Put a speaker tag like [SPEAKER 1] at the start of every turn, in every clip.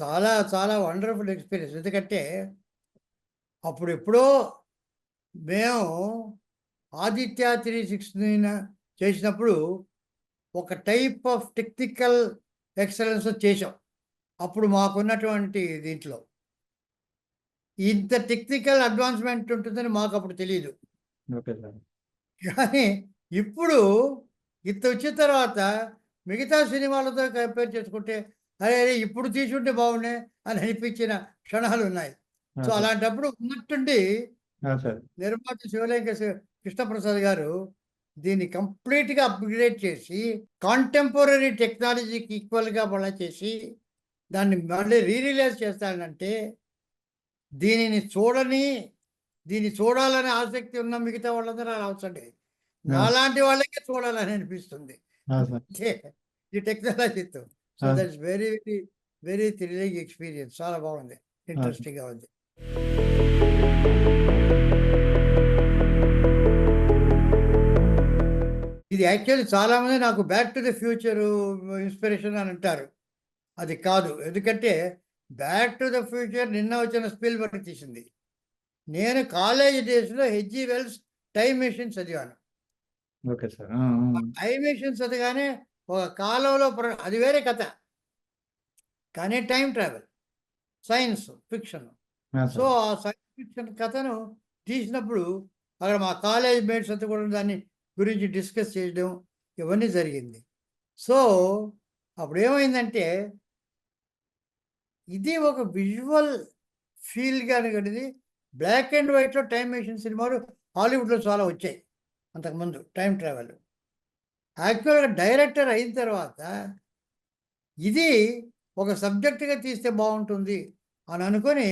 [SPEAKER 1] చాలా చాలా wonderful experience. ఎందుకంటే అప్పుడు ఎప్పుడో మేము ఆదిత్య 360 చేసినప్పుడు ఒక టైప్ ఆఫ్ టెక్నికల్ ఎక్సలెన్స్ చేసాం. అప్పుడు మాకున్నటువంటి దీంట్లో ఇంత టెక్నికల్ అడ్వాన్స్మెంట్ ఉంటుందని మాకు అప్పుడు తెలియదు.
[SPEAKER 2] Okay sir.
[SPEAKER 1] కానీ ఇప్పుడు ఇంత వచ్చిన తర్వాత మిగతా సినిమాలతో కంపేర్ చేసుకుంటే అరే అరే ఇప్పుడు తీసుంటే బాగుండే అని అనిపించిన క్షణాలు ఉన్నాయి. So
[SPEAKER 2] sir.
[SPEAKER 1] అలాంటప్పుడు ఉన్నట్టుండి
[SPEAKER 2] సార్.
[SPEAKER 1] నిర్మాత శివలింగ కృష్ణప్రసాద్ గారు దీన్ని కంప్లీట్గా అప్గ్రేడ్ చేసి కాంటెంపరీ టెక్నాలజీకి ఈక్వల్గా మళ్ళీ చేసి దాన్ని మళ్ళీ రీరిలీజ్ చేస్తానంటే దీనిని చూడాలని ఆసక్తి ఉన్న మిగతా వాళ్ళందరూ రావచ్చండి. నాలాంటి వాళ్ళకే చూడాలని అనిపిస్తుంది అంటే ఈ టెక్నాలజీతో. So that's very very very thrilling experience. చాలా బాగుంది, ఇంట్రెస్టింగ్గా ఉంది. ఇది యాక్చువల్లీ చాలామంది నాకు back to the future inspiration అని అంటారు. అది కాదు. ఎందుకంటే బ్యాక్ టు ద ఫ్యూచర్ నిన్న వచ్చిన స్పిల్బర్గ్ తీసింది. నేను కాలేజ్ డేస్లో హెచ్జి వెల్స్ టైమ్ మెషిన్ చదివాను.
[SPEAKER 2] Okay sir.
[SPEAKER 1] టైమ్ మెషిన్ చదివానే ఒక కాలంలో అది వేరే కథ, కానీ time travel science fiction. So ఆ సైన్స్ ఫిక్షన్ కథను తీసినప్పుడు అక్కడ మా కాలేజ్ మేట్స్ అంతా కూడా దాన్ని గురించి డిస్కస్ చేయడం ఇవన్నీ జరిగింది. సో అప్పుడు ఏమైందంటే ఇది ఒక విజువల్ ఫీల్గా అనేది బ్లాక్ అండ్ వైట్లో టైం మెషిన్ సినిమాలు హాలీవుడ్లో చాలా వచ్చాయి అంతకుముందు టైం ట్రావెల్. యాక్చువల్గా డైరెక్టర్ అయిన తర్వాత ఇది ఒక సబ్జెక్టుగా తీస్తే బాగుంటుంది అని అనుకొని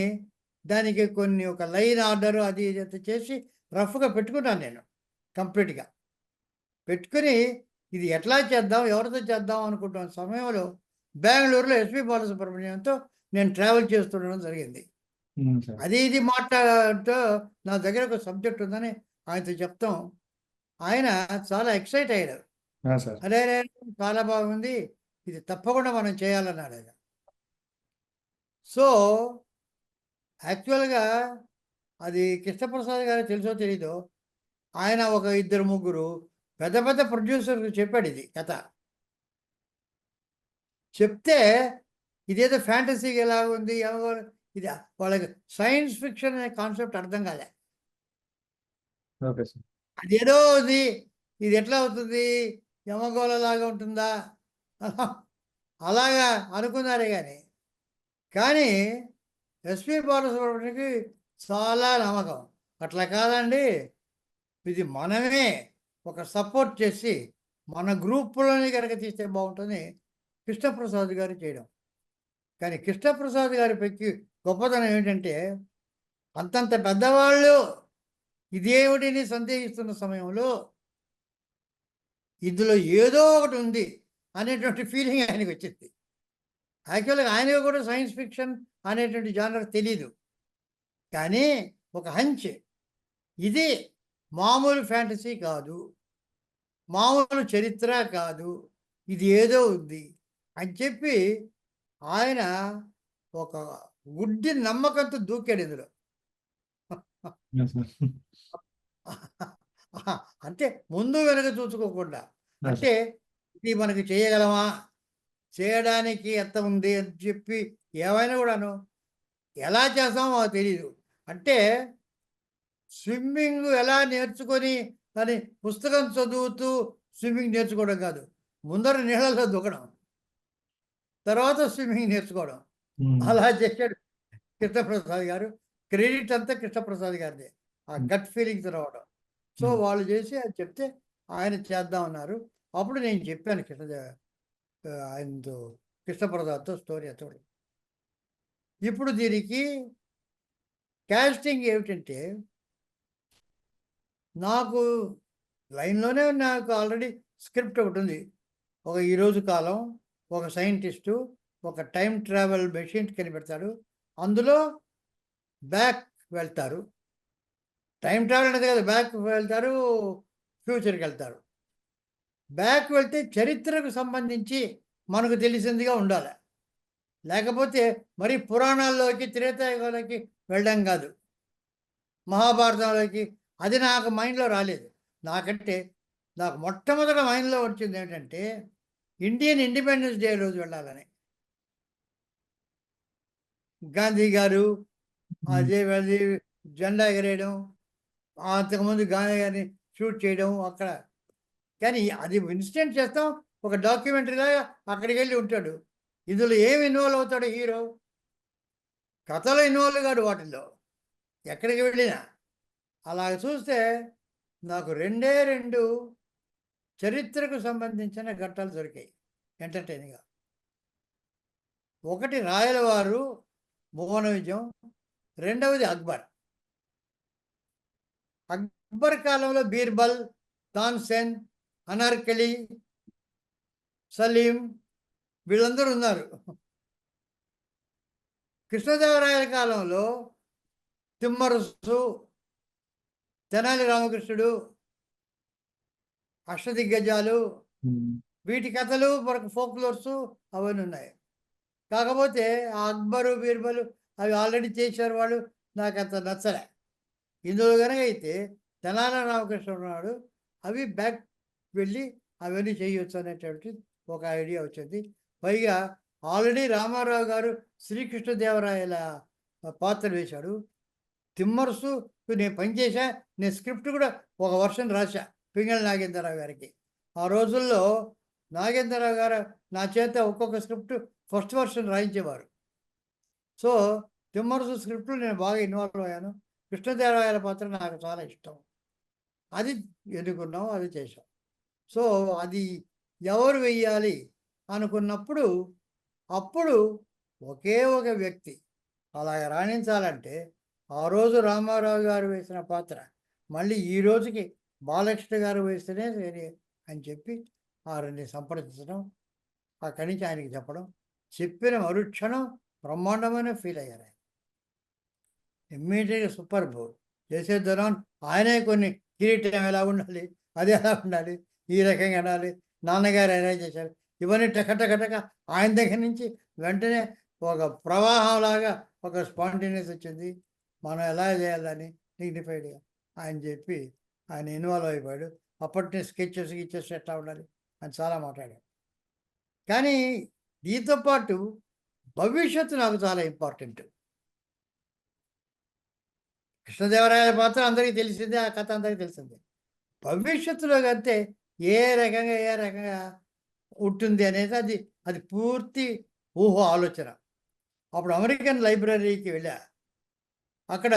[SPEAKER 1] దానికి కొన్ని ఒక లైన్ ఆర్డర్ అది చేసి రఫ్గా పెట్టుకున్నాను నేను. కంప్లీట్గా పెట్టుకుని ఇది ఎట్లా చేద్దాం, ఎవరితో చేద్దాం అనుకుంటున్న సమయంలో బెంగళూరులో ఎస్పి బాలసుబ్రహ్మణ్యంతో నేను ట్రావెల్ చేస్తుండడం జరిగింది. అది ఇది మాట్లాడుతూ నా దగ్గర ఒక సబ్జెక్ట్ ఉందని ఆయనతో చెప్తాం. ఆయన చాలా ఎక్సైట్ అయ్యాడు. అరే చాలా బాగుంది, ఇది తప్పకుండా మనం చేయాలన్నాడు ఆయన. సో యాక్చువల్గా అది కృష్ణప్రసాద్ గారు తెలుసో తెలీదో, ఆయన ఒక 2-3 పెద్ద పెద్ద ప్రొడ్యూసర్కి చెప్పాడు ఇది కథ. చెప్తే ఇదేదో ఫ్యాంటసీగా ఎలా ఉంది, ఇది వాళ్ళకి సైన్స్ ఫిక్షన్ అనే కాన్సెప్ట్ అర్థం కాలే. అదేదో ఉంది, ఇది ఎట్లా అవుతుంది, యమగోళలాగా ఉంటుందా అలాగా అనుకున్నారే కానీ ఎస్పి బాలసుబ్రహ్మణ్యంకి చాలా నమ్మకం. అట్లా కాదండి, ఇది మనమే ఒక సపోర్ట్ చేసి మన గ్రూపులోనే కనుక తీస్తే బాగుంటుంది కృష్ణప్రసాద్ గారు చేయడం. కానీ కృష్ణప్రసాద్ గారి పెక్కి గొప్పతనం ఏమిటంటే అంతంత పెద్దవాళ్ళు ఇదేమిటిని సందేహిస్తున్న సమయంలో ఇందులో ఏదో ఒకటి ఉంది అనేటువంటి ఫీలింగ్ ఆయనకు వచ్చింది. యాక్చువల్గా ఆయనకు కూడా సైన్స్ ఫిక్షన్ అనేటువంటి జానర్ తెలీదు, కానీ ఒక హంచ్, ఇది మామూలు ఫ్యాంటసీ కాదు, మామూలు చరిత్ర కాదు, ఇది ఏదో ఉంది అని చెప్పి ఆయన ఒక గుడ్డి నమ్మకంతో దూకాడు ఇందులో. అంటే ముందు వెనక చూసుకోకుండా, అంటే ఇది మనకి చేయగలమా, చేయడానికి ఎంత ఉంది అని చెప్పి ఏమైనా కూడాను ఎలా చేస్తామో మాకు తెలీదు. అంటే స్విమ్మింగ్ ఎలా నేర్చుకొని అని పుస్తకం చదువుతూ స్విమ్మింగ్ నేర్చుకోవడం కాదు, ముందర నీళ్ళలో దూకడం, తర్వాత స్విమ్మింగ్ నేర్చుకోవడం. అలా చేశాడు కృష్ణప్రసాద్ గారు. క్రెడిట్ అంతా కృష్ణప్రసాద్ గారిదే, ఆ గట్ ఫీలింగ్స్ రావడం. సో వాళ్ళు చేసి అది చెప్తే ఆయన చేద్దామన్నారు. అప్పుడు నేను చెప్పాను ఆయనతో, కృష్ణప్రసాద్తో స్టోరీ అతడు. ఇప్పుడు దీనికి క్యాస్టింగ్ ఏమిటంటే, నాకు లైన్లోనే నాకు ఆల్రెడీ స్క్రిప్ట్ ఒకటి ఉంది. ఒక ఈరోజు కాలం, ఒక సైంటిస్టు ఒక టైం ట్రావెల్ మెషిన్ కనిపెడతాడు, అందులో బ్యాక్ వెళ్తారు. టైం ట్రావెల్ అనేది కదా, బ్యాక్ వెళ్తారు, ఫ్యూచర్కి వెళ్తారు. బ్యాక్ వెళ్తే చరిత్రకు సంబంధించి మనకు తెలిసిందిగా ఉండాలి. లేకపోతే మరి పురాణాల్లోకి త్రేతాయుగంలోకి వెళ్ళడం కాదు, మహాభారతంలోకి. అది నాకు మైండ్లో రాలేదు. నాకంటే నాకు మొట్టమొదట మైండ్లో వచ్చింది ఏంటంటే ఇండియన్ ఇండిపెండెన్స్ డే రోజు వెళ్ళాలని. గాంధీ గారు అదే వెళ్ళి జెండా ఎగరేయడం, అంతకుముందు గాంధీ గారిని షూట్ చేయడం అక్కడ. కానీ అది ఇన్సిడెంట్ చేస్తాం, ఒక డాక్యుమెంటరీలాగా అక్కడికి వెళ్ళి ఉంటాడు. ఇందులో ఏమి ఇన్వాల్వ్ అవుతాడు హీరో? కథలో ఇన్వాల్వ్ కాడు వాటిల్లో, ఎక్కడికి వెళ్ళినా. అలాగ చూస్తే నాకు రెండే రెండు చరిత్రకు సంబంధించిన ఘట్టాలు దొరికాయి ఎంటర్టైనింగ్గా. ఒకటి రాయలవారు భువన విజయం, రెండవది అక్బర్. అక్బర్ కాలంలో బీర్బల్, తాన్సేన్, అనార్కలి, సలీం వీళ్ళందరూ ఉన్నారు. కృష్ణదేవరాయల కాలంలో తిమ్మరుసు, తెనాలి రామకృష్ణుడు, అష్టదిగ్గజాలు, వీటి కథలు మనకు ఫోక్లోర్స్ అవన్నీ ఉన్నాయి. కాకపోతే ఆ అక్బరు బీర్బలు అవి ఆల్రెడీ చేశారు వాళ్ళు, నాకు అంత నచ్చలే. ఇందులో కనుక అయితే తెనాలి రామకృష్ణ ఉన్నాడు, అవి బ్యాక్ వెళ్ళి అవన్నీ చేయొచ్చు అనేటువంటి ఒక ఐడియా వచ్చింది. పైగా ఆల్రెడీ రామారావు గారు శ్రీకృష్ణదేవరాయల పాత్ర వేశాడు. తిమ్మరుసు నేను పనిచేసా, నేను స్క్రిప్ట్ కూడా ఒక వర్షన్ రాశా పింగళి నాగేంద్రరావు గారికి. ఆ రోజుల్లో నాగేంద్రరావు గారు నా చేత ఒక్కొక్క స్క్రిప్ట్ ఫస్ట్ వర్షన్ రాయించేవారు. సో తిమ్మరుసు స్క్రిప్ట్లో నేను బాగా ఇన్వాల్వ్ అయ్యాను. కృష్ణదేవరాయల పాత్ర నాకు చాలా ఇష్టం, అది ఎన్నుకున్నాం, అది చేసాం. సో అది ఎవరు వెయ్యాలి అనుకున్నప్పుడు అప్పుడు ఒకే ఒక వ్యక్తి అలాగ రాణించాలంటే ఆ రోజు రామారావు గారు వేసిన పాత్ర మళ్ళీ ఈ రోజుకి బాలకృష్ణ గారు వేస్తేనే సరే అని చెప్పి వారిని సంప్రదించడం, అక్కడి నుంచి ఆయనకి చెప్పడం, చెప్పిన మరుక్షణం బ్రహ్మాండమైన ఫీల్ అయ్యారు. ఆయన ఇమ్మీడియట్గా సూపర్ బోల్ చేసేద్దాం. ఆయనే కొన్ని కిరీటం ఎలా ఉండాలి, అది ఎలా ఉండాలి, ఈ రకంగా ఉండాలి, నాన్నగారు ఎలా చేశారు, ఇవన్నీ టకటకటక ఆయన దగ్గర నుంచి వెంటనే ఒక ప్రవాహంలాగా ఒక స్పాంటేనియస్ వచ్చింది. మనం ఎలా చేయాలని డిగ్నిఫైడ్గా ఆయన చెప్పి ఆయన ఇన్వాల్వ్ అయిపోయాడు. అప్పటి స్కెచెస్ గిచ్చెస్ ఎట్లా ఉండాలి అని చాలా మాట్లాడాడు. కానీ దీంతో పాటు భవిష్యత్తు నాకు చాలా ఇంపార్టెంట్. కృష్ణదేవరాయల పాత్ర అందరికీ తెలిసిందే, ఆ కథ అందరికీ తెలిసిందే. భవిష్యత్తులో కంటే ఏ రకంగా ఉంటుంది అనేది అది అది పూర్తి ఊహ ఆలోచన. అప్పుడు అమెరికన్ లైబ్రరీకి వెళ్ళా. అక్కడ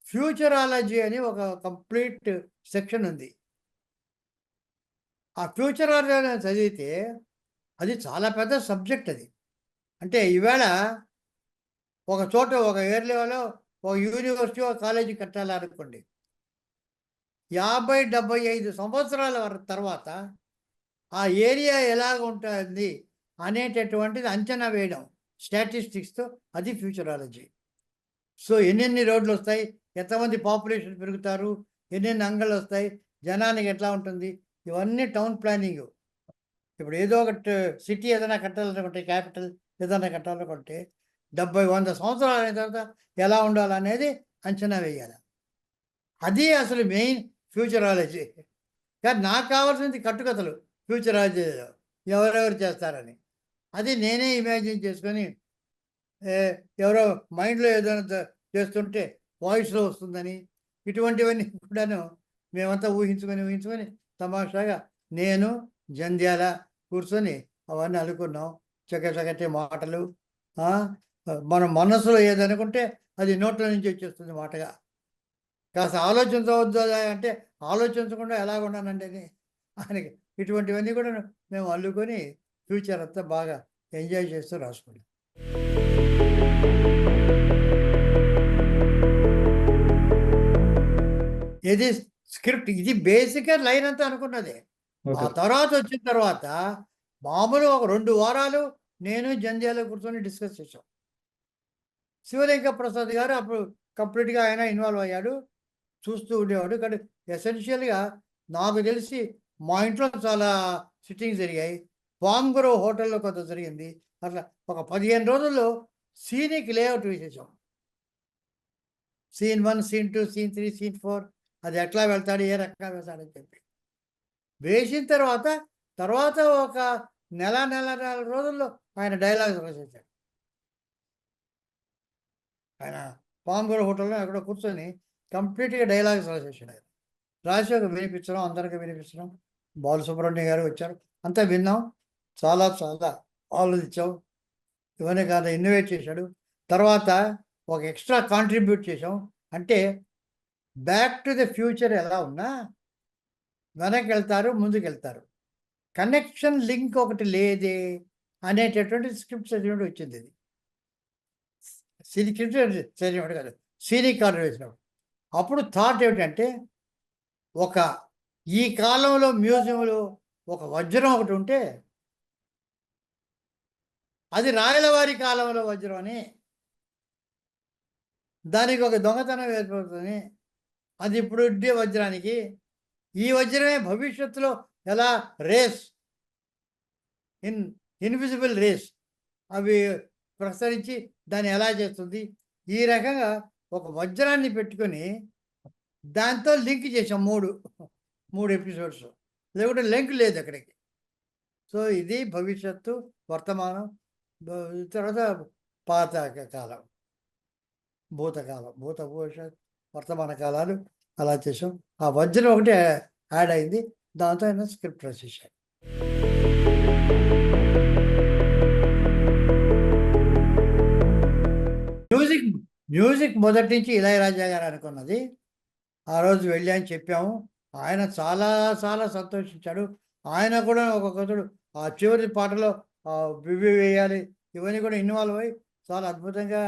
[SPEAKER 1] ఫ్యూచరాలజీ అని ఒక కంప్లీట్ సెక్షన్ ఉంది. ఆ ఫ్యూచరాలజీ చదివితే అది చాలా పెద్ద సబ్జెక్ట్ అది. అంటే ఈవేళ ఒక చోట ఒక ఏరియాలో ఒక యూనివర్సిటీ ఒక కాలేజీ కట్టాలనుకోండి, 50-75 సంవత్సరాల తర్వాత ఆ ఏరియా ఎలాగ ఉంటుంది అనేటటువంటిది అంచనా వేయడం స్టాటిస్టిక్స్తో, అది ఫ్యూచరాలజీ. సో ఎన్నెన్ని రోడ్లు వస్తాయి, ఎంతమంది పాపులేషన్ పెరుగుతారు, ఎన్నెన్ని అంగళ్ళు వస్తాయి, జనానికి ఎట్లా ఉంటుంది, ఇవన్నీ టౌన్ ప్లానింగ్. ఇప్పుడు ఏదో ఒకటి సిటీ ఏదైనా కట్టాలనుకుంటే, క్యాపిటల్ ఏదైనా కట్టాలనుకుంటే 70-100 సంవత్సరాలు అయిన తర్వాత ఎలా ఉండాలనేది అంచనా వేయాలి. అది అసలు మెయిన్ ఫ్యూచరాలజీ. కానీ నాకు కావాల్సింది కట్టుకథలు ఫ్యూచరాలజీలో ఎవరెవరు చేస్తారని. అది నేనే ఇమాజిన్ చేసుకొని ఎవరో మైండ్లో ఏదైనా చేస్తుంటే వాయిస్లో వస్తుందని, ఇటువంటివన్నీ కూడాను మేమంతా ఊహించుకొని తమాషాగా నేను జంధ్యాల కూర్చొని అవన్నీ అనుకున్నాం. చక్కటి మాటలు, మన మనసులో ఏదనుకుంటే అది నోట్ల నుంచి వచ్చేస్తుంది మాటగా. కాస్త ఆలోచించవద్దు అంటే ఆలోచించకుండా ఎలాగ ఉన్నానండి అని ఆయనకి. ఇటువంటివన్నీ కూడా మేము అల్లుకొని ఫ్యూచర్ అంతా బాగా ఎంజాయ్ చేస్తూ రాసుకున్నాం. ఇది స్క్రిప్ట్, ఇది బేసిక్గా లైన్ అంతా అనుకున్నదే. ఆ తర్వాత వచ్చిన తర్వాత మామూలు ఒక 2 వారాలు నేను జంధ్యాల కూర్చొని డిస్కస్ చేసాం. శివలింగ ప్రసాద్ గారు అప్పుడు కంప్లీట్గా ఆయన ఇన్వాల్వ్ అయ్యాడు, చూస్తూ ఉండేవాడు. కానీ ఎసెన్షియల్గా నాకు తెలిసి మా ఇంట్లో చాలా సిట్టింగ్స్ జరిగాయి. పామ్ గ్రోవ్ హోటల్లో కొంత జరిగింది, అట్లా ఒక 15 రోజుల్లో సీన్కి లేఅవుట్ వేసేసాం. సీన్ 1, సీన్ 2, సీన్ 3, సీన్ 4 అది ఎట్లా వెళ్తాడు, ఏ రకంగా వెళ్తాడని చెప్పి వేసిన తర్వాత ఒక నెలన్నర రోజుల్లో ఆయన డైలాగ్స్ రాసేసాడు. ఆయన పాంబూర్ హోటల్లో ఎక్కడో కూర్చొని కంప్లీట్గా డైలాగ్స్ రాసేసాడు. ఆయన రాసి ఒక వినిపించడం, అందరికీ వినిపించడం. బాలసుబ్రహ్మణ్యం గారు వచ్చారు, అంతా విన్నాం, చాలా చాలా ఆలోచించాం. ఇవన్నీ కాదు, ఇన్నోవేట్ చేశాడు. తర్వాత ఒక ఎక్స్ట్రా కాంట్రిబ్యూట్ చేసాం. అంటే బ్యాక్ టు ద ఫ్యూచర్ ఎలా ఉన్నా వెనక్కి వెళ్తారు, ముందుకు వెళ్తారు, కనెక్షన్ లింక్ ఒకటి లేదే అనేటటువంటి స్క్రిప్ట్ చదివినప్పుడు వచ్చింది. ఇది స్క్రిప్ట్ చదివినప్పుడు కాదు, సీనిక్ కార్డు వేసినప్పుడు. అప్పుడు థాట్ ఏమిటంటే, ఈ కాలంలో మ్యూజియంలో ఒక వజ్రం ఒకటి ఉంటే అది రాయలవారి కాలంలో వజ్రం అని, దానికి ఒక దొంగతనం ఏర్పడుతుంది, అది ఇప్పుడు ఉండే వజ్రానికి ఈ వజ్రమే భవిష్యత్తులో ఎలా రేస్ ఇన్విజిబుల్ రేస్ అవి ప్రసరించి దాన్ని ఎలా చేస్తుంది, ఈ రకంగా ఒక వజ్రాన్ని పెట్టుకొని దాంతో లింక్ చేసాం. మూడు ఎపిసోడ్స్, లేకుంటే లింక్ లేదు అక్కడికి. సో ఇది భవిష్యత్తు, వర్తమానం, తర్వాత పాత కాలం, భూతకాలం, భూత భవిష్యత్ వర్తమాన కాలాలు అలా చేసాం. ఆ వజ్రం ఒకటి యాడ్ అయింది, దాంతో ఆయన స్క్రిప్ట్ రాసేసాడు. మ్యూజిక్ మొదటి నుంచి ఇళయరాజా గారు అనుకున్నది. ఆ రోజు వెళ్ళి అని చెప్పాము. ఆయన చాలా చాలా సంతోషించాడు. ఆయన కూడా ఒక్కొక్కడు ఆ చివరి పాటలో బివి వేయాలి, ఇవన్నీ కూడా ఇన్వాల్వ్ అయ్యి చాలా అద్భుతంగా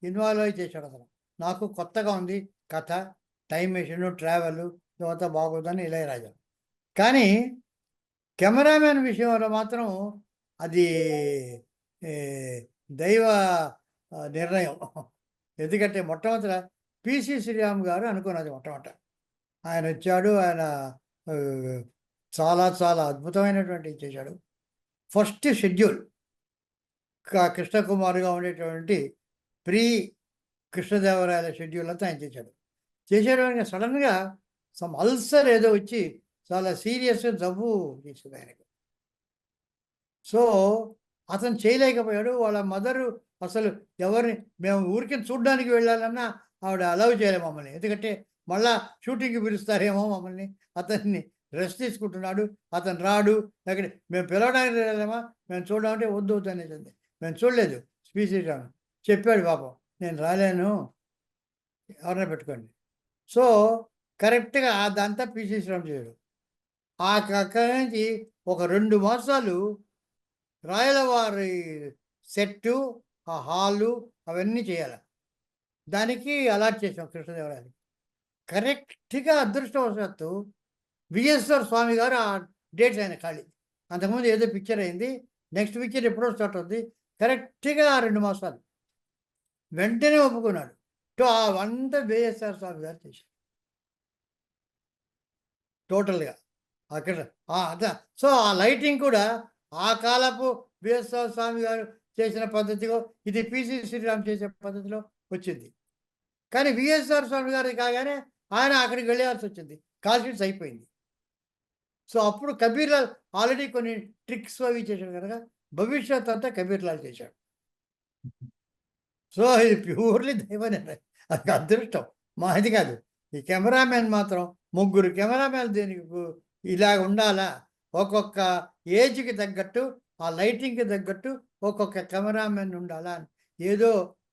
[SPEAKER 1] ఇన్వాల్వ్ అయ్యి చేశాడు. అసలు నాకు కొత్తగా ఉంది కథ, టైం మెషిన్, ట్రావెల్ ఇదంతా బాగుందని ఇళయరాజా. కానీ కెమెరామెన్ విషయంలో మాత్రం అది దైవ నిర్ణయం. ఎందుకంటే మొట్టమొదట పిసి శ్రీరామ్ గారు అనుకున్నది. ఆయన వచ్చాడు, ఆయన చాలా చాలా అద్భుతమైనటువంటి చేశాడు. ఫస్ట్ షెడ్యూల్ కృష్ణకుమార్గా ఉండేటువంటి ప్రీ కృష్ణదేవరాయల షెడ్యూల్ అంతా ఆయన చేసేటప్పుడు సడన్గా సమ్ అల్సర్ ఏదో వచ్చి చాలా సీరియస్గా జబ్బు చేసింది ఆయనకు. సో అతను చేయలేకపోయాడు. వాళ్ళ మదరు అసలు ఎవరిని, మేము ఊరికి చూడడానికి వెళ్ళాలన్నా ఆవిడ అలౌ చేయలేము మమ్మల్ని, ఎందుకంటే మళ్ళా షూటింగ్కి పిలుస్తారేమో మమ్మల్ని. అతన్ని రెస్ట్ తీసుకుంటున్నాడు, అతను రాడు, లేకపోతే మేము పిలవడానికి వెళ్ళామా, మేము చూడమంటే వద్దు అనేసింది. మేము చూడలేదు. స్పీచ్ చెప్పాడు పాపం, నేను రాలేను, ఎవరైనా పెట్టుకోండి. సో కరెక్ట్గా అదంతా పిసి శ్రీరామ్ చేయడు. అక్కడి నుంచి ఒక 2 మాసాలు రాయలవారి సెట్టు, ఆ హాలు అవన్నీ చేయాలి. దానికి అలాట్ చేసాం కృష్ణదేవరాయలు. కరెక్ట్గా అదృష్టవశాత్తు విఎస్ఆర్ స్వామి గారు ఆ డేట్స్ ఆయన ఖాళీ. అంతకుముందు ఏదో పిక్చర్ అయింది, నెక్స్ట్ పిక్చర్ ఎప్పుడో స్టార్ట్ అవుతుంది, కరెక్ట్గా 2 మాసాలు వెంటనే ఒప్పుకున్నాడు. సో అవంతా విఎస్ఆర్ స్వామి గారు చేశారు టోటల్గా అక్కడ. సో ఆ లైటింగ్ కూడా ఆ కాలపు విఎస్ఆర్ స్వామి గారు చేసిన పద్ధతిలో, ఇది పిసి శ్రీరామ్ చేసే పద్ధతిలో వచ్చింది. కానీ విఎస్ఆర్ స్వామి గారిది కాగానే ఆయన అక్కడికి వెళ్ళాల్సి వచ్చింది, కాల్ షీట్స్ అయిపోయింది. సో అప్పుడు కబీర్లాల్ ఆల్రెడీ కొన్ని ట్రిక్స్ అవి చేశాడు కనుక భవిష్యత్ అంతా కబీర్లాల్ చేశాడు. సో ఇది ప్యూర్లీ దైవనే, అది అదృష్టం మాది కాదు. ఈ కెమెరామెన్ మాత్రం 3 కెమెరామెన్ దీనికి ఇలా ఉండాలా, ఒక్కొక్క ఏజ్కి తగ్గట్టు, ఆ లైటింగ్కి తగ్గట్టు ఒక్కొక్క కెమెరామెన్ ఉండాలా అని ఏదో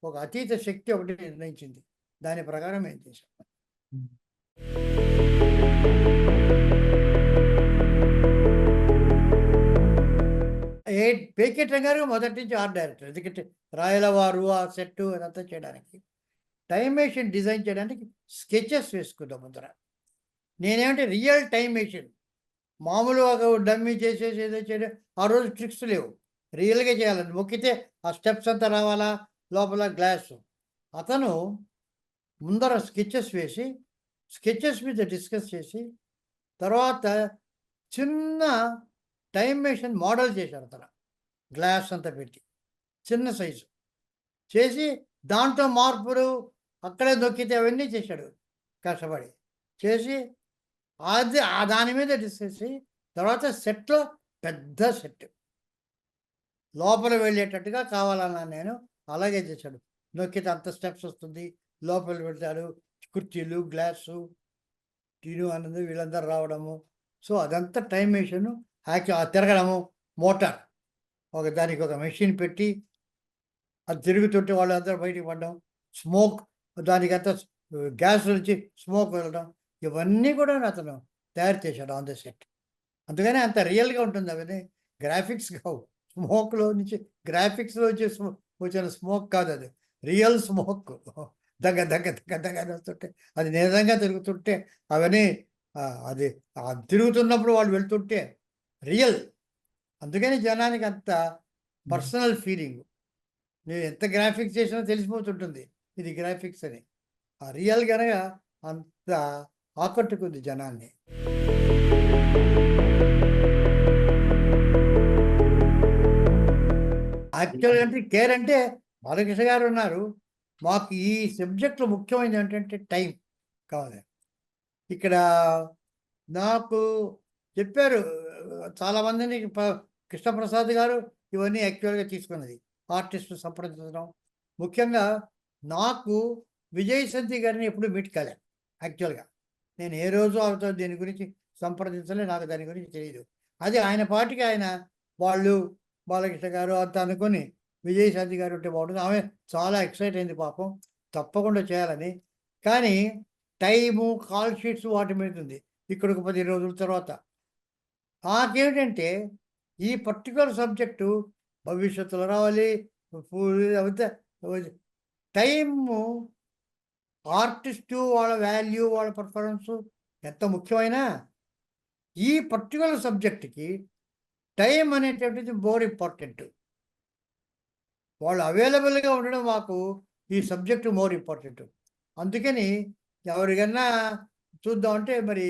[SPEAKER 1] ఒక అతీత శక్తి ఒకటి నిర్ణయించింది. దాని ప్రకారం ఏం చేశాం. పేకెట్ గారు మొదటి నుంచి ఆర్ట్ డైరెక్టర్, ఎందుకంటే రాయలవారు ఆ సెట్టు అదంతా చేయడానికి. టైం మెషిన్ డిజైన్ చేయడానికి స్కెచెస్ వేసుకుందాం ముందర. నేనేమంటే రియల్ టైం మెషిన్, మామూలుగా ఒక డమ్మీ చేసేసి ఏదో చేయడం, ఆ రోజు ట్రిక్స్ లేవు, రియల్గా చేయాలని. మొక్కితే ఆ స్టెప్స్ అంతా రావాలా, లోపల గ్లాసు. అతను ముందర స్కెచెస్ వేసి, స్కెచెస్ మీద డిస్కస్ చేసి, తర్వాత చిన్న టైం మెషిన్ మోడల్ చేశారు అతను, గ్లాస్ అంతా పెట్టి. చిన్న సైజు చేసి దాంట్లో మార్పులు అక్కడే నొక్కితే అవన్నీ చేశాడు కష్టపడి చేసి అది దాని మీద డిస్కస్ తర్వాత సెట్లో పెద్ద సెట్ లోపల వెళ్ళేటట్టుగా కావాలన్నా నేను అలాగే చేశాడు. నొక్కితే అంత స్టెప్స్ వస్తుంది, లోపల వెళ్తాడు, కుర్చీలు, గ్లాసు, టీను అన్నది వీళ్ళందరూ రావడము. సో అదంతా టైం మెషిన్ తిరగడము, మోటార్ దానికి ఒక మెషిన్ పెట్టి అది తిరుగుతుంటే వాళ్ళందరూ బయటికి పడడం, స్మోక్ దానికంతా గ్యాస్ నుంచి స్మోక్ వెళ్ళడం, ఇవన్నీ కూడా అతను తయారు చేశాడు ఆన్ ద సెట్. అందుకని అంత రియల్గా ఉంటుంది. అవన్నీ గ్రాఫిక్స్ కావు. స్మోక్లో నుంచి గ్రాఫిక్స్లో వచ్చే వచ్చిన స్మోక్ కాదు, అది రియల్ స్మోక్. దగ్గ దగ్గ దగ్గ దగ్గ అని వస్తుంటే అది నిజంగా తిరుగుతుంటే అవన్నీ అది తిరుగుతున్నప్పుడు వాళ్ళు వెళ్తుంటే రియల్. అందుకని జనానికి అంత పర్సనల్ ఫీలింగ్. నేను ఎంత గ్రాఫిక్స్ చేసినా తెలిసిపోతుంటుంది ఇది గ్రాఫిక్స్ అని. ఆ రియల్ కనుక అంత ఆకట్టుకుంది జనాన్ని. యాక్చువల్గా అంటే కేర్ అంటే బాలకృష్ణ గారు ఉన్నారు. మాకు ఈ సబ్జెక్ట్లో ముఖ్యమైనది ఏంటంటే టైం కావాలి. ఇక్కడ నాకు చెప్పారు చాలామందిని కృష్ణప్రసాద్ గారు ఇవన్నీ యాక్చువల్గా తీసుకున్నది ఆర్టిస్టు సంప్రదించడం. ముఖ్యంగా నాకు విజయశాంతి గారిని ఎప్పుడు మీట్ కాలేదు. యాక్చువల్గా నేను ఏ రోజు ఆమెతో దీని గురించి సంప్రదించలే, నాకు దాని గురించి తెలియదు. అది ఆయన పాటికి ఆయన వాళ్ళు బాలకృష్ణ గారు అంత అనుకొని విజయశాంతి గారు ఉంటే బాగుంటుంది. ఆమె చాలా ఎక్సైట్ అయింది పాపం, తప్పకుండా చేయాలని. కానీ టైము, కాల్ షీట్స్ వాటి మీద ఉంది. ఇక్కడ ఒక 10 రోజుల తర్వాత నాకేమిటంటే ఈ పర్టికులర్ సబ్జెక్టు భవిష్యత్తులో రావాలి, అవుతా టైము ఆర్టిస్టు వాళ్ళ వాల్యూ, వాళ్ళ పర్ఫార్మెన్సు ఎంత ముఖ్యమైనా ఈ పర్టికులర్ సబ్జెక్ట్కి టైం అనేటువంటిది మోర్ ఇంపార్టెంట్. వాళ్ళు అవైలబుల్గా ఉండడం మాకు ఈ సబ్జెక్టు మోర్ ఇంపార్టెంట్. అందుకని ఎవరికన్నా చూద్దామంటే మరి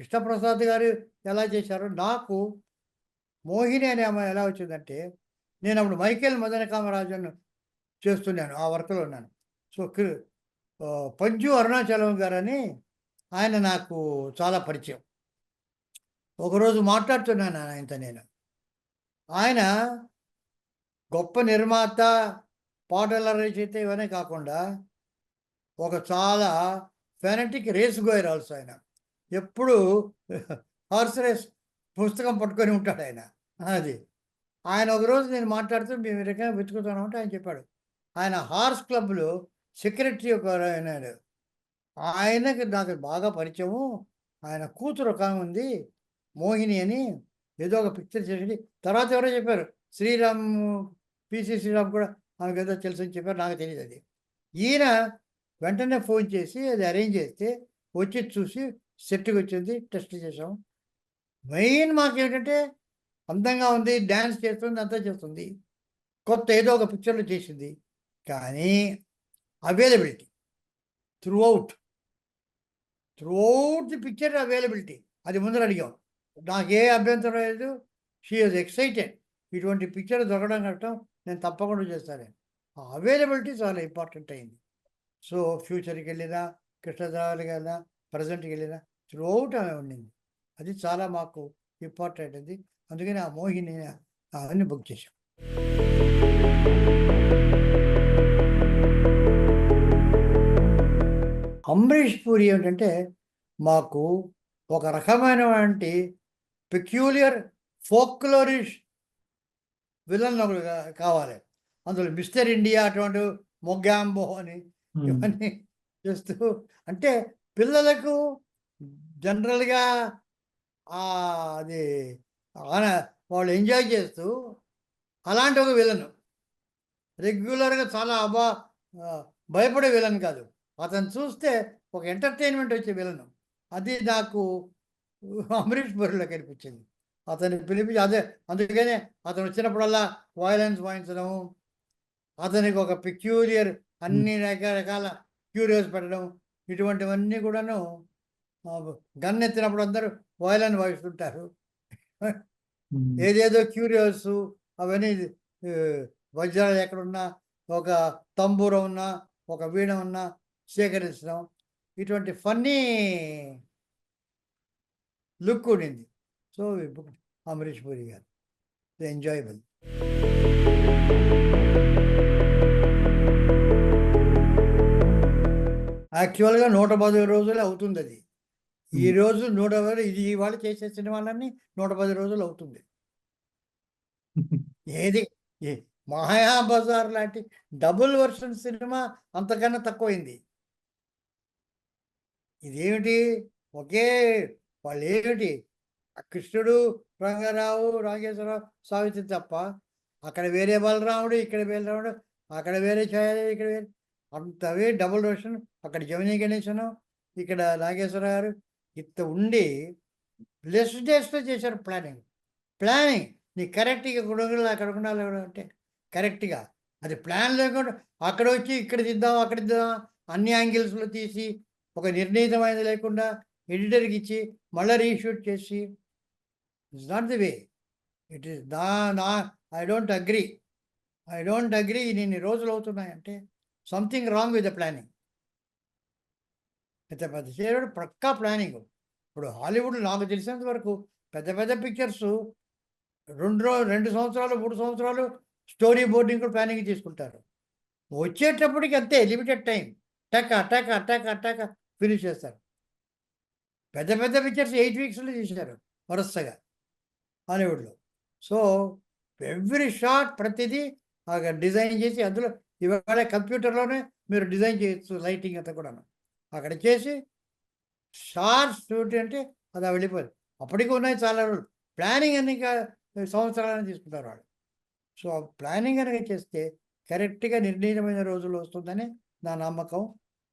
[SPEAKER 1] కృష్ణప్రసాద్ గారు ఎలా చేశారో, నాకు మోహిని అనే అమ్మాయి ఎలా వచ్చిందంటే, నేను అప్పుడు మైకేల్ మదన కామరాజన్ చేస్తున్నాను, ఆ వర్క్లో ఉన్నాను. సో పంజు అరుణాచలం గారని ఆయన నాకు చాలా పరిచయం. ఒకరోజు మాట్లాడుతున్నాను ఆయనతో నేను. ఆయన గొప్ప నిర్మాత, పాటల రచయిత ఇవన్నీ కాకుండా ఒక చాలా ఫెనటిక్ రేస్ గోయర్ ఆల్సో. ఆయన ఎప్పుడు హార్స్ రేస్ పుస్తకం పట్టుకొని ఉంటాడు ఆయన. అది ఆయన ఒకరోజు నేను మాట్లాడుతూ మేము ఈ రకంగా వెతుకుతున్నాం అంటే ఆయన చెప్పాడు, ఆయన హార్స్ క్లబ్లో సెక్రటరీ ఒక అయినాడు. ఆయనకి నాకు బాగా పరిచయము. ఆయన కూతురు ఒక ఆమె ఉంది మోహిని అని, ఏదో ఒక పిక్చర్ చేసి తర్వాత ఎవరో చెప్పారు శ్రీరామ్, పిసి శ్రీరామ్ కూడా ఆమెకు ఏదో తెలుసు అని చెప్పారు, నాకు తెలియదు అది. ఈయన వెంటనే ఫోన్ చేసి అది అరేంజ్ చేస్తే వచ్చి చూసి సెట్కి వచ్చింది, టెస్ట్ చేసాం. మెయిన్ మాకేంటంటే అందంగా ఉంది, డ్యాన్స్ చేస్తుంది, అంతా చేస్తుంది, కొత్త ఏదో ఒక పిక్చర్లో చేసింది. కానీ availability through out the picture availability అది ముందర అడిగాం. నాకే అభ్యంతరం లేదు. She is excited. ఇటువంటి పిక్చర్ దొరకడం కష్టం, నేను తప్పకుండా చేస్తాను. ఆ అవైలబిలిటీ చాలా ఇంపార్టెంట్ అయింది. సో ఫ్యూచర్కి వెళ్ళినా, కృష్ణదేవరాయలకి వెళ్ళినా, ప్రజెంట్కి వెళ్ళినా త్రూ అవుట్ ఆమె ఉండింది. అది చాలా మాకు ఇంపార్టెంట్ అది. అందుకని ఆ మోహిని అవన్నీ బుక్ చేశాం. అమరీష్ పూరి ఏమిటంటే మాకు ఒక రకమైనటువంటి పెక్యూలియర్ ఫోక్లోరిష్ విలన్ కావాలి. అందులో మిస్టర్ ఇండియా అటువంటి మొగ్గాంబో అని ఇవన్నీ చేస్తూ, అంటే పిల్లలకు జనరల్గా అది వాళ్ళు ఎంజాయ్ చేస్తూ అలాంటి ఒక విలను, రెగ్యులర్గా చాలా భయపడే విలన్ కాదు, అతను చూస్తే ఒక ఎంటర్టైన్మెంట్ వచ్చే విలను. అది నాకు అమరీష్ పూరిలో కనిపించింది. అతన్ని పిలిపించి అదే అందుకనే అతను వచ్చినప్పుడల్లా వాయిలెన్స్ వాయించడం, అతనికి ఒక పెక్యూలియర్ అన్ని రకరకాల క్యూరియస్ పెట్టడం, ఇటువంటివన్నీ కూడాను. గన్ ఎత్తినప్పుడు అందరూ వాయిలెన్ వాయిస్తుంటారు, ఏదేదో క్యూరియస్ అవన్నీ వజ్రాలు ఎక్కడున్నా, ఒక తంబూర ఉన్నా, ఒక వీణ ఉన్నా సేకరించడం, ఇటువంటి ఫన్నీ లుక్ ఉండింది. సో ఈ బుక్ అమరీష్ పూరి గారు ఎంజాయబుల్. యాక్చువల్గా 110 రోజులు అవుతుంది అది. ఈ రోజు 110, ఇది ఇవాళ చేసే సినిమాలన్నీ 110 రోజులు అవుతుంది. ఏది ఏ మాయాబజార్ లాంటి డబుల్ వర్షన్ సినిమా అంతకన్నా తక్కువైంది. ఇదేమిటి ఒకే వాళ్ళు ఏమిటి కృష్ణుడు, రంగారావు, నాగేశ్వరరావు, సావిత్రి తప్ప అక్కడ వేరే బలరాముడు, ఇక్కడ వేరే రాముడు, అక్కడ వేరే ఛాయాదేవి, ఇక్కడ వేరే అంతవే డబుల్ వర్షన్. అక్కడ జమినీ గణేశను, ఇక్కడ నాగేశ్వరరావు గారు ఇంత ఉండి లెస్ డేస్లో చేశారు ప్లానింగ్ నీ కరెక్ట్గా గుణగులు అక్కడ ఉండాలి అంటే కరెక్ట్గా అది ప్లాన్ లేకుండా అక్కడ వచ్చి ఇక్కడ తీద్దాం అక్కడ తీద్దాం అన్ని యాంగిల్స్లో తీసి ఒక నిర్ణీతమైనది లేకుండా ఎడిటర్కి ఇచ్చి మళ్ళీ రీషూట్ చేసి it's not the way. It is I don't agree ఇన్ని రోజులు అవుతున్నాయంటే something wrong with the planning. పెద్ద పెద్ద చేయడం పక్కా ప్లానింగ్. ఇప్పుడు హాలీవుడ్ నాకు తెలిసినంత వరకు పెద్ద పెద్ద పిక్చర్స్ 2 సంవత్సరాలు 3 సంవత్సరాలు స్టోరీ బోర్డింగ్ కూడా ప్లానింగ్ తీసుకుంటారు. వచ్చేటప్పటికి అంతే లిమిటెడ్ టైం టక ఫినిష్ చేస్తారు. పెద్ద పెద్ద పిక్చర్స్ 8 వీక్స్లో చేశారు వరుసగా హాలీవుడ్లో. సో ఎవ్రీ షాట్ ప్రతిదీ డిజైన్ చేసి అందులో ఇవాళ కంప్యూటర్లోనే మీరు డిజైన్ చేయొచ్చు లైటింగ్ అంతా కూడాను అక్కడ చేసి షార్ట్స్ షూట్ అంటే అది వెళ్ళిపోయింది. అప్పటికి ఉన్నాయి చాలా రోజులు ప్లానింగ్ అన్ని సంవత్సరాలని తీసుకుంటారు వాళ్ళు. సో ప్లానింగ్ కనుక చేస్తే కరెక్ట్గా నిర్ణీతమైన రోజులు వస్తుందని నా నమ్మకం.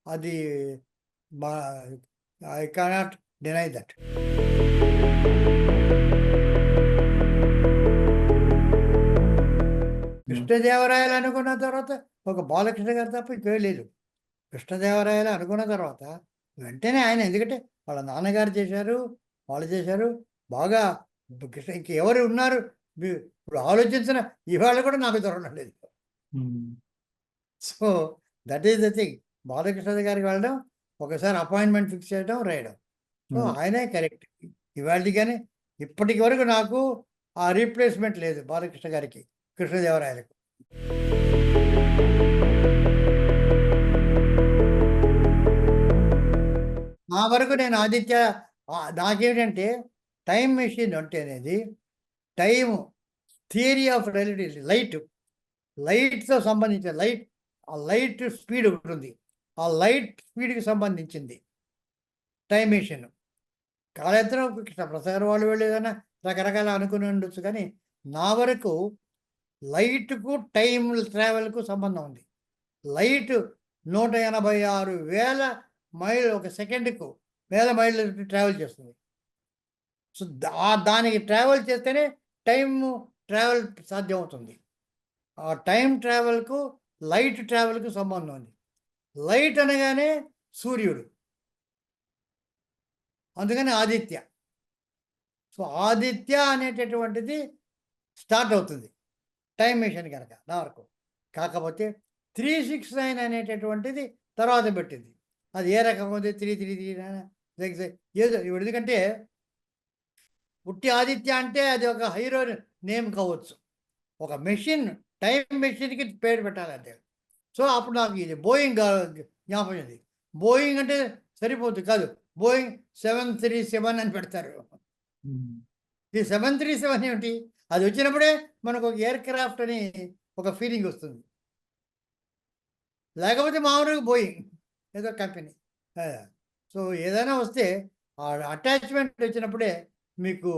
[SPEAKER 1] అది ఐ కెనాట్ డినై దట్. కృష్ణదేవరాయలు అనుకున్న తర్వాత ఒక బాలకృష్ణ గారు తప్ప ఇంకేం లేదు. కృష్ణదేవరాయలు అనుకున్న తర్వాత వెంటనే ఆయన, ఎందుకంటే వాళ్ళ నాన్నగారు చేశారు, వాళ్ళు చేశారు బాగా. కృష్ణ ఇంకెవరు ఉన్నారు ఇప్పుడు ఆలోచించిన ఇవాళ కూడా నాకు దొరకడం లేదు. So that is the thing. Balakrishna గారికి వెళ్ళడం, ఒకసారి అపాయింట్మెంట్ ఫిక్స్ చేయడం, రాయడం. సో ఆయనే కరెక్ట్ ఇవాళ. కానీ ఇప్పటికి వరకు నాకు ఆ రీప్లేస్మెంట్ లేదు బాలకృష్ణ గారికి కృష్ణదేవరాయలకు. నా వరకు నేను ఆదిత్య నాకేంటంటే టైం మెషిన్ అంటే అనేది టైం థియరీ ఆఫ్ రిలేటివిటీ, లైట్తో సంబంధించిన ఆ లైట్ స్పీడ్ ఉంటుంది. ఆ లైట్ స్పీడ్కి సంబంధించింది టైం మెషిన్. కాళేశ్వరం కృష్ణప్రసాద్ వాళ్ళు వెళ్ళి ఏదైనా రకరకాల అనుకుని ఉండొచ్చు, కానీ నా వరకు లైట్కు టైం ట్రావెల్కు సంబంధం ఉంది. లైట్ 186,000 మైళ్ళు ఒక సెకండ్కు 1000 మైళ్ళు ట్రావెల్ చేస్తుంది. సో దానికి ట్రావెల్ చేస్తేనే టైం ట్రావెల్ సాధ్యమవుతుంది. ఆ టైం ట్రావెల్కు లైట్ ట్రావెల్కు సంబంధం ఉంది. లైట్ అనగానే సూర్యుడు, అందుకని ఆదిత్య. సో ఆదిత్య అనేటటువంటిది స్టార్ట్ అవుతుంది టైం మెషిన్ కనుక నా వరకు. కాకపోతే 369 అనేటటువంటిది తర్వాత పెట్టింది. అది ఏ రకం ఉంది 333 ఏదో. ఎందుకంటే పుట్టి ఆదిత్య అంటే అది ఒక హీరో నేమ్ కావచ్చు, ఒక మెషిన్ టైం మెషిన్కి పేరు పెట్టాలంటే. సో అప్పుడు నాకు ఇది బోయింగ్ జ్ఞాపకం ఉంది. బోయింగ్ అంటే సరిపోతుంది కాదు, బోయింగ్ 737 అని పెడతారు. ఈ 737 ఏమిటి, అది వచ్చినప్పుడే మనకు ఒక ఎయిర్ క్రాఫ్ట్ అని ఒక ఫీలింగ్ వస్తుంది. లేకపోతే మామూలుగా బోయింగ్ ఏదో కంపెనీ. సో ఏదైనా వస్తే ఆ అటాచ్మెంట్ వచ్చినప్పుడే మీకు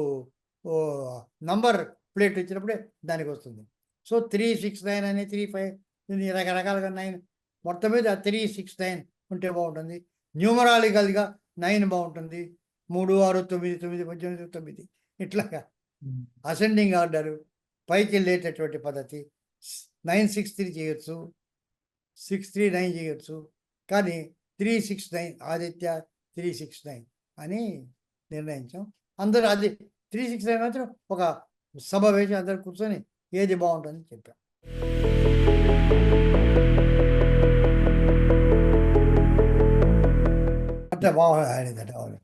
[SPEAKER 1] నంబర్ ప్లేట్ వచ్చినప్పుడే దానికి వస్తుంది. సో 369 అని 35 రకరకాలుగా 9, మొత్తం మీద 369 ఉంటే బాగుంటుంది. న్యూమరాలికల్గా 9 బాగుంటుంది. 3, 6, 9, 9, 18, 9 ఇట్లాగా అసెండింగ్ ఆర్డరు పైకి వెళ్ళేటటువంటి పద్ధతి. 963 చేయొచ్చు, 639 చేయొచ్చు, కానీ 369 ఆదిత్య 369 అని నిర్ణయించాం. అందరూ అది 369 మాత్రం ఒక సభ వేసి అందరు కూర్చొని ఏది బాగుంటుందని చెప్పాం. అంటే బాగా ఆడిందట. అవును.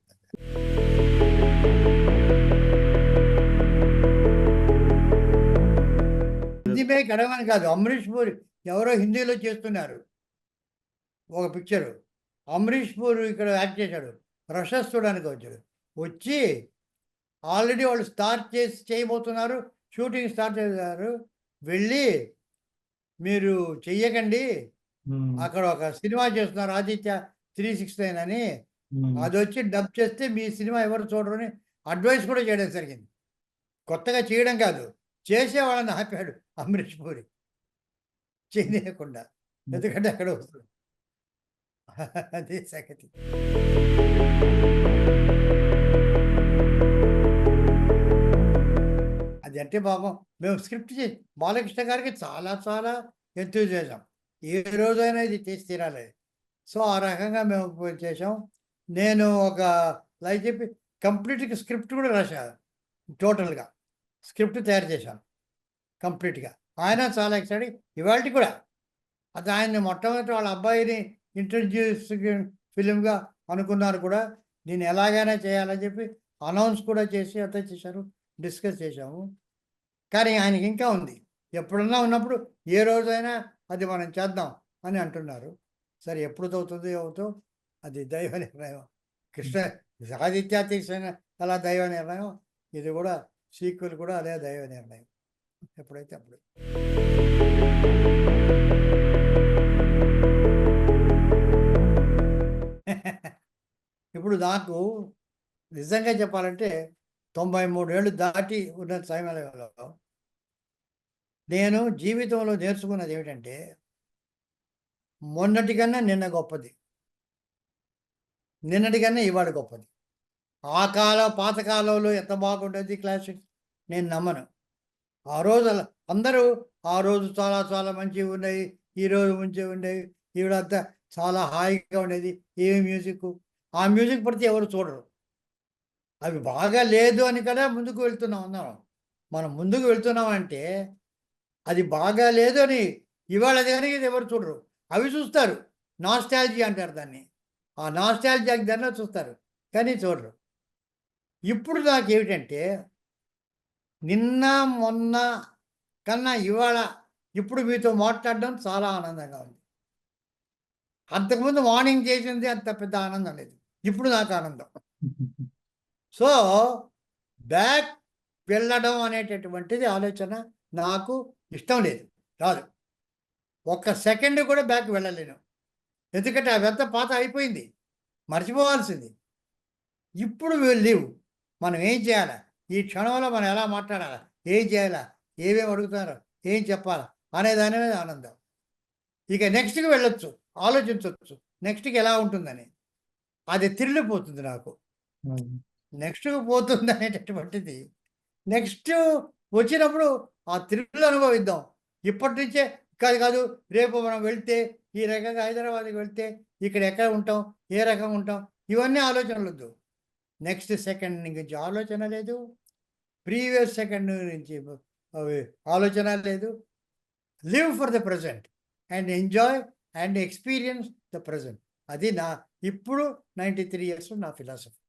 [SPEAKER 1] హిందీ మేక్ అడగమని కాదు, అమరీష్ పూరి ఎవరో హిందీలో చేస్తున్నారు ఒక పిక్చరు. అమరీష్ పూరి ఇక్కడ యాక్ట్ చేశాడు. రషస్ చూడడానికి వచ్చాడు. వచ్చి ఆల్రెడీ వాళ్ళు స్టార్ట్ చేసి చేయబోతున్నారు. షూటింగ్ స్టార్ట్ చేశారు. వెళ్ళి మీరు చెయ్యకండి, అక్కడ ఒక సినిమా చేస్తున్నారు ఆదిత్య 369 అని, అది వచ్చి డబ్ చేస్తే మీ సినిమా ఎవరు చూడరు అని అడ్వైస్ కూడా చేయడం జరిగింది. కొత్తగా చేయడం కాదు, చేసేవాళ్ళని ఆపాడు అమరీష్ పూరి చేయనీయకుండా. ఎందుకంటే అక్కడ వస్తుంది. అదే సంగతి. అది అంటే పాపం మేము స్క్రిప్ట్ చేసి బాలకృష్ణ గారికి చాలా చాలా ఎంతూజియాజం. ఏ రోజైనా ఇది చేసి తీరాలి. సో ఆ రకంగా మేము చేసాం. నేను ఒక లైక్ చెప్పి కంప్లీట్‌గా స్క్రిప్ట్ కూడా రాసా. టోటల్‌గా స్క్రిప్ట్ తయారు చేశాను కంప్లీట్‌గా. ఆయన చాలా ఎక్సైటెడ్. ఇవాల్టికి కూడా అది ఆయన్ని మొట్టమొదటి వాళ్ళ అబ్బాయిని ఇంట్రడ్యూస్ ఫిల్మ్‌గా అనుకున్నారు కూడా. దీన్ని ఎలాగైనా చేయాలని చెప్పి అనౌన్స్ కూడా చేసి అంతా చేశారు. డిస్కస్ చేశాము. కానీ ఆయనకి ఇంకా ఉంది. ఎప్పుడన్నా ఉన్నప్పుడు ఏ రోజైనా అది మనం చేద్దాం అని అంటున్నారు. సరే ఎప్పుడుదవుతుందో ఏమవుతో అది దైవ నిర్ణయం. కృష్ణ ఆదిత్య తీసిన అలా దైవ నిర్ణయం. ఇది కూడా సీక్వెల్ కూడా అదే దైవ నిర్ణయం. ఎప్పుడైతే అప్పుడు. ఇప్పుడు నాకు నిజంగా చెప్పాలంటే 93 ఏళ్ళు దాటి ఉన్న సమయంలో నేను జీవితంలో నేర్చుకున్నది ఏమిటంటే, మొన్నటి కన్నా నిన్న గొప్పది, నిన్నటి కన్నా ఇవాళ గొప్పది. పాత కాలంలో ఎంత బాగుండేది క్లాసిక్స్ నేను నమ్మను. ఆ రోజు అందరూ ఆ రోజు చాలా చాలా మంచిగా ఉన్నాయి, ఈరోజు మంచిగా ఉండేవి, ఈవిడంతా చాలా హాయిగా ఉండేది, ఏమి మ్యూజిక్, ఆ మ్యూజిక్ పడితే ఎవరు చూడరు. అవి బాగా లేదు అని కదా ముందుకు వెళ్తున్నాం అందరం. మనం ముందుకు వెళ్తున్నామంటే అది బాగా లేదు అని ఇవాళ కనుక ఎవరు చూడరు. అవి చూస్తారు, నాస్టాల్జీ అంటారు దాన్ని. ఆ నాస్టాల్జియాకి దానిలో చూస్తారు, కానీ చూడరు. ఇప్పుడు నాకేమిటంటే నిన్న మొన్న కన్నా ఇవాళ ఇప్పుడు మీతో మాట్లాడడం చాలా ఆనందంగా ఉంది. అంతకుముందు మార్నింగ్ చేసింది అంత పెద్ద ఆనందం లేదు. ఇప్పుడు నాకు ఆనందం. సో బ్యాక్ వెళ్ళడం అనేటటువంటిది ఆలోచన నాకు ఇష్టం లేదు, రాదు. ఒక్క సెకండ్ కూడా బ్యాక్ వెళ్ళలేను. ఎందుకంటే అవంతా పాత అయిపోయింది, మర్చిపోవాల్సింది. ఇప్పుడు లేవు. మనం ఏం చేయాలా, ఈ క్షణంలో మనం ఎలా మాట్లాడాలా, ఏం చేయాలా, ఏమేమి అడుగుతారో, ఏం చెప్పాలా అనే దాని మీద ఆనందం. ఇక నెక్స్ట్‌కి వెళ్ళొచ్చు, ఆలోచించవచ్చు నెక్స్ట్‌కి ఎలా ఉంటుందని. అది థ్రిల్లిపోతుంది నాకు. నెక్స్ట్‌కి పోతుంది అనేటటువంటిది నెక్స్ట్ వచ్చినప్పుడు ఆ థ్రిల్ అనుభవిద్దాం. ఇప్పటి నుంచే కాదు కాదు రేపు మనం వెళ్తే ఈ రకంగా హైదరాబాద్‌కి వెళ్తే ఇక్కడ ఎక్కడ ఉంటాం, ఏ రకంగా ఉంటాం, ఇవన్నీ ఆలోచనలొద్దు. నెక్స్ట్ సెకండ్ నుంచి ఆలోచన లేదు, ప్రీవియస్ సెకండ్ నుంచి అవి ఆలోచన లేదు. Live for the present and enjoy and experience the present. అది నా ఇప్పుడు 93 ఇయర్స్ నా ఫిలాసఫీ.